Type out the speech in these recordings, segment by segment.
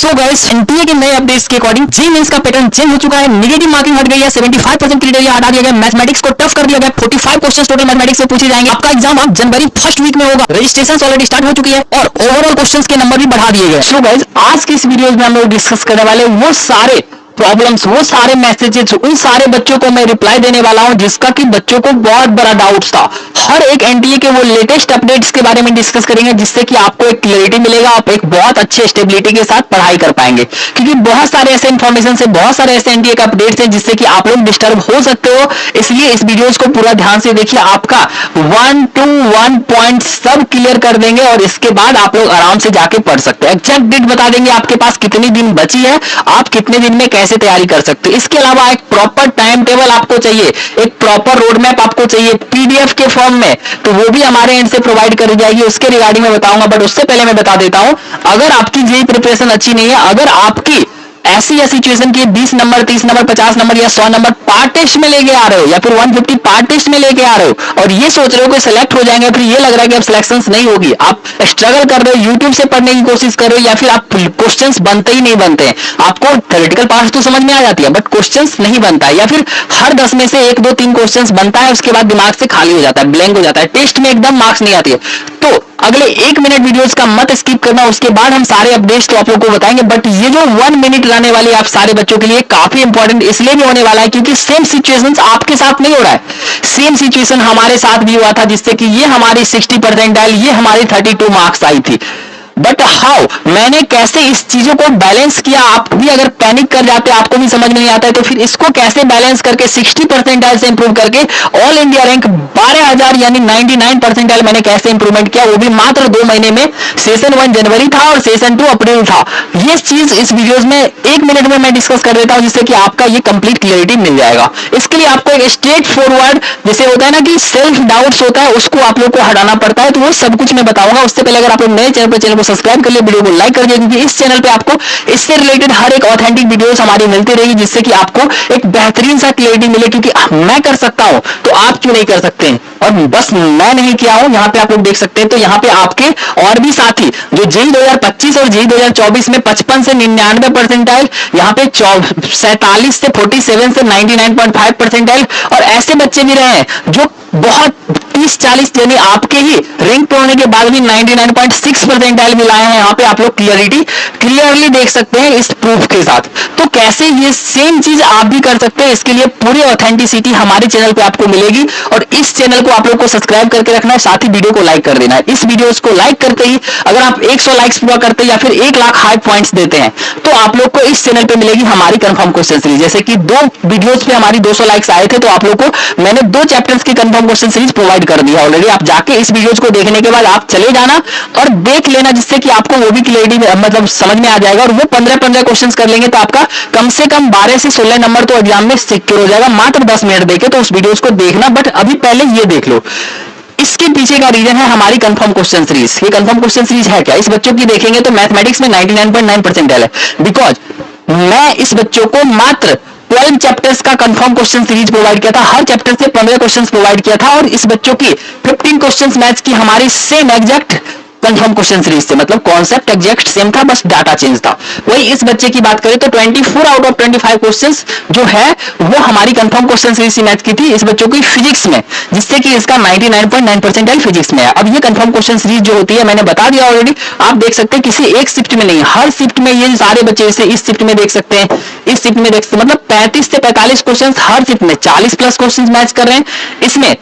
So guys, NTA के नए updates के अकॉर्डिंग जी मेंस का पैटर्न चेंज हो चुका है। नेगेटिव मार्किंग हट गई है, 75% क्राइटेरिया हटा दिया गया, मैथमेटिक्स को टफ कर दिया गया। 45 क्वेश्चंस टोटल मैथमेटिक्स से पूछे जाएंगे। आपका एग्जाम अब जनवरी फर्स्ट वीक में होगा। रजिस्ट्रेशन ऑलरेडी स्टार्ट हो चुकी है और ओवरऑल क्वेश्चंस के नंबर भी बढ़ा दिए गए। सो गाइस, आज की इस वीडियो में हम लोग डिस्कस करने वाले वो सारे प्रॉब्लम्स, वो सारे मैसेजेस, उन सारे बच्चों को मैं रिप्लाई देने वाला हूं जिसका कि बच्चों को बहुत बड़ा डाउट्स था। हर एक एनटीए के वो लेटेस्ट अपडेट्स के बारे में डिस्कस करेंगे जिससे कि आपको एक क्लैरिटी मिलेगा, आप एक बहुत अच्छे स्टेबिलिटी के साथ पढ़ाई कर पाएंगे। क्योंकि बहुत सारे ऐसे इन्फॉर्मेशन से, बहुत सारे ऐसे एनटीए के अपडेट्स हैं जिससे कि आप लोग डिस्टर्ब हो सकते हो। इसलिए इस वीडियोस को पूरा ध्यान से देखिए, आपका 1 to 1 पॉइंट सब क्लियर कर देंगे और इसके बाद आप लोग आराम से जाके पढ़ सकते हैं। एग्जैक्ट डेट बता देंगे आपके पास कितनी दिन बची है, आप कितने दिन में कैसे तैयारी कर सकते हैं। इसके अलावा एक प्रॉपर टाइम टेबल आपको चाहिए, एक प्रॉपर रोड मैप आपको चाहिए पीडीएफ के फॉर्म में, तो वो भी हमारे एंड से प्रोवाइड करी जाएगी। उसके रिगार्डिंग में बताऊंगा, बट उससे पहले मैं बता देता हूं, अगर आपकी जेईई प्रिपरेशन अच्छी नहीं है, अगर आपकी ऐसी या सिचुएशन की 20 नंबर, 30 नंबर, 50 नंबर या 100 नंबर पार्ट टेस्ट में लेके आ रहे हो या फिर 150 पार्ट टेस्ट में लेके आ रहे हो और ये सोच रहे हो कि सिलेक्ट हो जाएंगे, फिर ये लग रहा है कि अब सिलेक्शंस नहीं होगी, आप स्ट्रगल कर रहे हो, यूट्यूब से पढ़ने की कोशिश कर रहे हो या फिर आप क्वेश्चंस बनते ही नहीं बनते हैं, आपको थ्योरेटिकल पार्ट तो समझ में आ जाती है बट क्वेश्चंस नहीं बनता है, या फिर हर 10 में से 1, 2, 3 क्वेश्चंस बनता है, उसके बाद दिमाग से खाली हो जाता है, ब्लैंक हो जाता है, टेस्ट में एकदम मार्क्स नहीं आती है। तो अगले 1 मिनट वीडियोस का मत स्किप करना, उसके बाद हम सारे अपडेट्स तो आप लोगों को बताएंगे। बट ये जो 1 मिनट रहने वाली आप सारे बच्चों के लिए काफी इंपॉर्टेंट इसलिए भी होने वाला है क्योंकि सेम सिचुएशंस आपके साथ नहीं हो रहा है, सेम सिचुएशन हमारे साथ भी हुआ था जिससे कि ये हमारी 60% ये हमारी 32 मार्क्स आई थी। बट हाउ, मैंने कैसे इस चीजों को बैलेंस किया, आप भी अगर पैनिक कर जाते हैं, आपको भी समझ में नहीं आता है, तो फिर इसको कैसे बैलेंस करके 60% से इंप्रूव करके ऑल इंडिया रैंक 12,000 यानी 99% मैंने कैसे इंप्रूवमेंट किया, वो भी मात्र 2 महीने में। सेशन 1 जनवरी था और सेशन 2 अप्रैल था। ये चीज इस वीडियोस में 1 मिनट में मैं डिस्कस कर देता हूं जिससे कि आपका ये कंप्लीट क्लियरिटी मिल जाएगा। इसके लिए आपको एक स्ट्रेट फॉरवर्ड, जैसे होता है ना कि सेल्फ डाउट्स होता है, उसको आप लोग को हटाना पड़ता है, तो वो सब कुछ मैं बताऊंगा। उससे पहले अगर आप लोग नए चैनल सब्सक्राइब कर लिए, वीडियो को लाइक कर दिए, क्योंकि इस चैनल पे आपको इससे रिलेटेड हर एक ऑथेंटिक वीडियोस हमारी मिलती रहेगी जिससे कि आपको एक बेहतरीन सा क्लैरिटी मिले। क्योंकि मैं कर सकता हूं तो आप क्यों नहीं कर सकते हैं, और बस मैं नहीं किया हूं, यहाँ पे आप लोग देख सकते हैं। तो यहाँ पे आपके और भी साथी जो जेईई 2025 और जेईई 2024 में 55 से 99%, यहाँ पे 47 से 47 से 99.5%, और ऐसे बच्चे भी रहे हैं जो बहुत 30-40 यानी आपके ही रैंक पे होने के बाद भी 99.6% भी लाए हैं। यहाँ पे आप लोग क्लियरली देख सकते हैं इस प्रूफ के साथ। तो कैसे ये सेम चीज आप भी कर सकते हैं, इसके लिए पूरी ऑथेंटिसिटी हमारे चैनल पे आपको मिलेगी। और इस चैनल को आप लोग को सब्सक्राइब करके रखना है, साथ ही वीडियो को लाइक कर देना है। इस वीडियो को लाइक करते ही अगर आप 100 लाइक्स पूरा करते हैं या फिर 1 लाख हाई पॉइंट्स देते हैं तो आप लोग को इस चैनल पे मिलेगी हमारी कंफर्म क्वेश्चन सीरीज। जैसे कि 2 वीडियोस पे हमारी 200 लाइक्स आए थे तो आप लोग को मैंने 2 चैप्टर्स की कंफर्म क्वेश्चन सीरीज प्रोवाइड कर दिया ऑलरेडी। आप जाके इस वीडियोस को देखने के बाद आप चले जाना और देख लेना, जिससे कि आपको वो भी क्लियरिटी मतलब समझ में आ जाएगा। और वो 15 क्वेश्चंस कर लेंगे तो आपका कम से कम 12 से 16 नंबर तो एग्जाम में सिक्योर हो जाएगा, मात्र 10 मिनट देके। तो उस वीडियोस को देखना, बट अभी पहले ये देख लो। इसके पीछे का रीजन है हमारी कंफर्म क्वेश्चन सीरीज। ये कंफर्म क्वेश्चन सीरीज है क्या, इस बच्चों की देखेंगे तो मैथमेटिक्स में 99.9% है, बिकॉज मैं इस बच्चों को मात्र 12 चैप्टर्स का कंफर्म क्वेश्चन सीरीज प्रोवाइड किया था। हर चैप्टर से 15 क्वेश्चंस प्रोवाइड किया था और इस बच्चों की 15 क्वेश्चंस मैथ्स की हमारी same exact confirm question series थे, मतलब कॉन्सेप्ट एग्जैक्ट सेम था, बस डाटा चेंज था। वही इस बच्चे की बात करें तो 24 आउट ऑफ 25 क्वेश्चंस जो है वो हमारी कंफर्म क्वेश्चन सीरीज मैथ की थी इस बच्चों की फिजिक्स में, जिससे कि इसका 99.9% फिजिक्स में है। अब ये कंफर्म क्वेश्चन सीरीज जो होती है मैंने बता दिया ऑलरेडी, आप देख सकते हैं किसी एक शिफ्ट में नहीं, हर शिफ्ट में ये सारे बच्चे जैसे इस शिफ्ट में देख सकते हैं, इस शिफ्ट में देख सकते हैं, मतलब 35 से 45 क्वेश्चन हर शिफ्ट में 40+ क्वेश्चन मैच कर रहे हैं। इसमें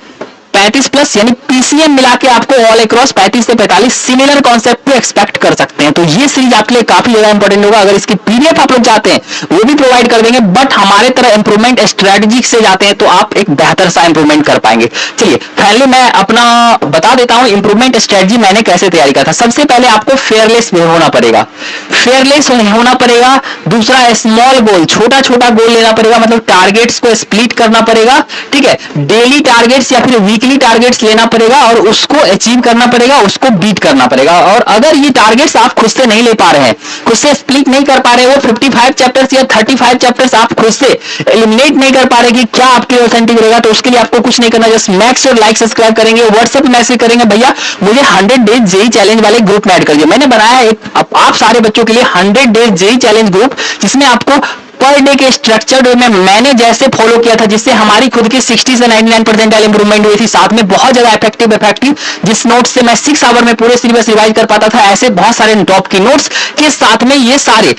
35+ यानी पीसीएम मिला के आपको ऑल अक्रॉस 35 से 45 सिमिलर कॉन्सेप्ट को एक्सपेक्ट कर सकते हैं। तो ये सीरीज आपके लिए काफी ज्यादा इंपॉर्टेंट होगा। अगर इसकी पीडीएफ आप लोग चाहते हैं वो भी प्रोवाइड कर देंगे, बट हमारे तरह इंप्रूवमेंट स्ट्रेटजी से जाते हैं तो आप एक बेहतर सा इंप्रूवमेंट कर पाएंगे। चलिए फाइनली मैं अपना बता देता हूं इंप्रूवमेंट स्ट्रेटजी मैंने कैसे तैयारी किया था। सबसे पहले आपको फेयरलेस होना पड़ेगा, फेयरलेस होना पड़ेगा। दूसरा स्मॉल गोल, छोटा छोटा गोल लेना पड़ेगा, मतलब टारगेट्स को स्प्लिट करना पड़ेगा, ठीक है। डेली टारगेट्स या फिर वीकली वीकली टारगेट्स लेना पड़ेगा और उसको अचीव करना पड़ेगा, उसको बीट करना पड़ेगा। और अगर ये टारगेट्स आप खुद से नहीं ले पा रहे हैं, खुद से स्प्लिट नहीं कर पा रहे, वो 55 चैप्टर्स या 35 चैप्टर्स आप खुद से एलिमिनेट नहीं कर पा रहे कि क्या आपके लिए ऑथेंटिक रहेगा, तो उसके लिए आपको कुछ नहीं करना, जस्ट मैक्स और लाइक सब्सक्राइब करेंगे, व्हाट्सएप मैसेज करेंगे, भैया मुझे 100 डेज जेई चैलेंज वाले ग्रुप में ऐड कर दिया। मैंने बनाया एक आप सारे बच्चों के लिए 100 डेज जेई चैलेंज ग्रुप, जिसमें आपको पर डे के स्ट्रक्चर्ड वे में मैंने जैसे फॉलो किया था, जिससे हमारी खुद की 60 से 99 परसेंटाइल इंप्रूवमेंट हुई थी, साथ में बहुत ज्यादा इफेक्टिव जिस नोट से मैं 6 आवर में पूरे सिलेबस रिवाइज कर पाता था, ऐसे बहुत सारे टॉप की नोट्स के साथ में ये सारे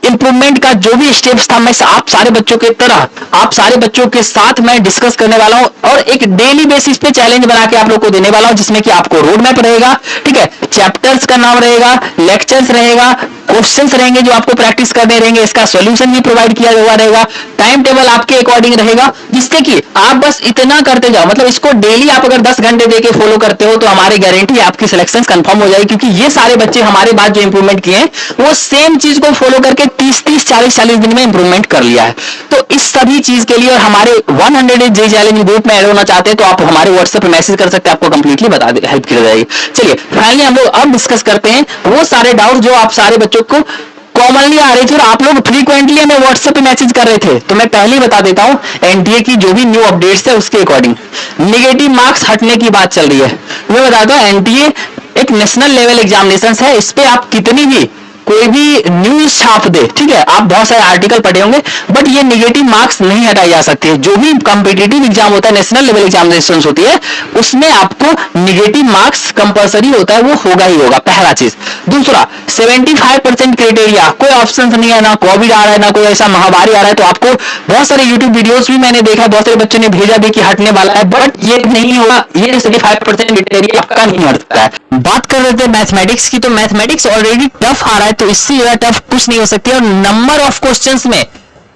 इंप्रूवमेंट का जो भी स्टेप्स था, मैं आप सारे बच्चों के तरह आप सारे बच्चों के साथ मैं डिस्कस करने वाला हूं और एक डेली बेसिस पे चैलेंज बना के आप लोग को देने वाला हूं, जिसमें कि आपको रोड मैप रहेगा, ठीक है, चैप्टर्स का नाम रहेगा, लेक्चर्स रहेगा, क्वेश्चंस रहेंगे जो आपको प्रैक्टिस करने रहेंगे, इसका सॉल्यूशन भी प्रोवाइड किया हुआ रहेगा, टाइम टेबल आपके अकॉर्डिंग रहेगा, जिससे कि आप बस इतना करते जाओ। मतलब इसको डेली आप अगर 10 घंटे देके फॉलो करते हो तो हमारी गारंटी आपकी सिलेक्शन कंफर्म हो जाएगी, क्योंकि ये सारे बच्चे हमारे बाद जो इंप्रूवमेंट किए हैं वो सेम चीज को फॉलो करके 30-30, 40-40 दिन में इंप्रूवमेंट कर लिया है। तो इस सभी चीज के लिए और हमारे 100 डेज जेई चैलेंज ग्रुप में ऐड होना चाहते हैं तो आप हमारे व्हाट्सएप पे मैसेज कर सकते हैं, आपको कंप्लीटली बता दे, हेल्प की जाएगी। चलिए फाइनली हम लोग अब डिस्कस करते हैं वो सारे डाउट जो आप सारे बच्चों को कॉमनली आ रही थी और आप लोग फ्रीक्वेंटली हमें व्हाट्सएप पे मैसेज कर रहे थे। तो मैं पहले ही बता देता हूं, एनटीए की जो भी न्यू अपडेट्स है उसके अकॉर्डिंग नेगेटिव मार्क्स हटने की बात चल रही है। मैं बताता हूं, एनटीए एक नेशनल लेवल एग्जामिनेशन है, इस पे आप कितनी भी कोई भी न्यूज छाप दे, ठीक है, आप बहुत सारे आर्टिकल पढ़े होंगे, बट ये नेगेटिव मार्क्स नहीं हटाई जा सकते। जो भी कॉम्पिटिटिव एग्जाम होता है, नेशनल लेवल एग्जामिनेशन होती है, उसमें आपको नेगेटिव मार्क्स कंपलसरी होता है, वो होगा ही होगा, पहला चीज। दूसरा, 75% क्राइटेरिया, कोई ऑप्शन नहीं है, ना कोविड आ रहा है, ना कोई ऐसा महामारी आ रहा है, तो आपको बहुत सारे यूट्यूब वीडियोस भी मैंने देखा, बहुत सारे बच्चों ने भेजा भी कि हटने वाला है, बट ये नहीं होगा, ये 75% क्राइटेरिया आपका नहीं हट सकता है। बात कर रहे थे मैथमेटिक्स की, तो मैथमेटिक्स ऑलरेडी टफ आ रहा है, तो इससे ज्यादा टफ कुछ नहीं हो सकती। और नंबर ऑफ क्वेश्चंस में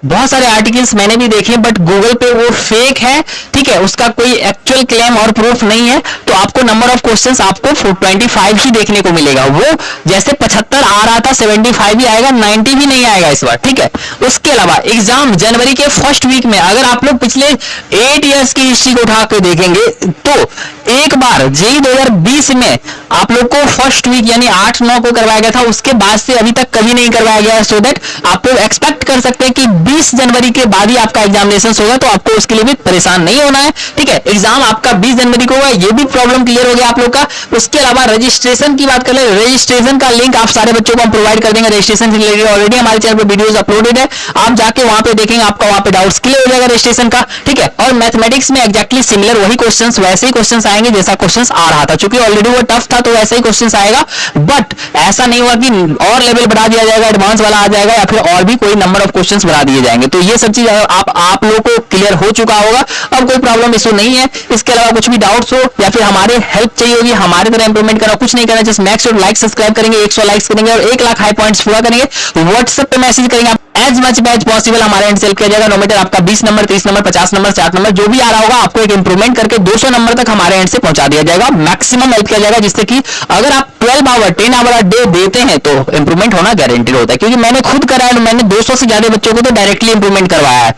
बहुत सारे आर्टिकल्स मैंने भी देखे, बट गूगल पे वो फेक है, ठीक है, उसका कोई एक्चुअल क्लेम और प्रूफ नहीं है। तो आपको नंबर ऑफ क्वेश्चंस आपको 25 ही देखने को मिलेगा। वो जैसे 75 आ रहा था, 75 ही आएगा, 90 भी नहीं आएगा इस बार, ठीक है। उसके अलावा एग्जाम जनवरी के फर्स्ट वीक में, अगर आप लोग पिछले 8 इयर्स की हिस्ट्री को उठा के देखेंगे तो एक बार जेई 2020 में आप लोग को फर्स्ट वीक यानी 8-9 को करवाया गया था, उसके बाद से अभी तक कभी नहीं करवाया गया है। सो दैट आप लोग एक्सपेक्ट कर सकते हैं कि 20 जनवरी के बाद ही आपका एग्जामिनेशन होगा, तो आपको उसके लिए भी परेशान नहीं होना है, ठीक है। एग्जाम आपका 20 जनवरी को हुआ, ये भी प्रॉब्लम क्लियर हो गया आप लोग का। उसके अलावा रजिस्ट्रेशन की बात कर ले, रजिस्ट्रेशन का लिंक आप सारे बच्चों को हम प्रोवाइड कर देंगे। रजिस्ट्रेशन से रिलेटेड ऑलरेडी हमारे चैनल पर वीडियोस अपलोडेड है, आप जाके वहां पे देखेंगे, आपका वहां पे डाउट्स क्लियर हो जाएगा रजिस्ट्रेशन का, ठीक है। और मैथमेटिक्स में एक्जैक्टली सिमिलर वही क्वेश्चंस, वैसे ही क्वेश्चंस आएंगे जैसा क्वेश्चंस आ रहा था, क्योंकि ऑलरेडी वो टफ था तो वैसे ही क्वेश्चंस आएगा। बट ऐसा नहीं हुआ कि और लेवल बढ़ा दिया जाएगा, एडवांस वाला आ जाएगा, या फिर और भी कोई नंबर ऑफ क्वेश्चंस बढ़ा दिए जाएंगे। तो ये सब चीज आप लोगों को क्लियर हो चुका होगा, अब कोई प्रॉब्लम इशू नहीं है। इसके अलावा कुछ भी डाउट्स हो या फिर हमारे हेल्प चाहिए होगी, हमारे तरह इंप्रूवमेंट करना, कुछ नहीं करना, जस्ट मैक्स और लाइक सब्सक्राइब करेंगे, 100 लाइक्स करेंगे और 1 लाख हाई पॉइंट्स पूरा करेंगे। व्हाट्सएप पे मैसेज करेंगे, आप एज मच बैच पॉसिबल हमारे एंड से हेल्प किया जाएगा। नो मैटर आपका 20 नंबर, 30 नंबर, 50 नंबर, 60 नंबर जो भी आ रहा होगा, आपको एक इंप्रूवमेंट करके 200 नंबर तक हमारे एंड से पहुंचा दिया जाएगा, मैक्सिमम हेल्प किया जाएगा, जिससे कि अगर आप 12 आवर 10 आवर डे देते हैं तो इंप्रूवमेंट होना गारंटेड होता है। क्योंकि मैंने खुद करा है, मैंने 200 से ज्यादा बच्चों को तो डायरेक्टली इंप्रूवमेंट करवाया है।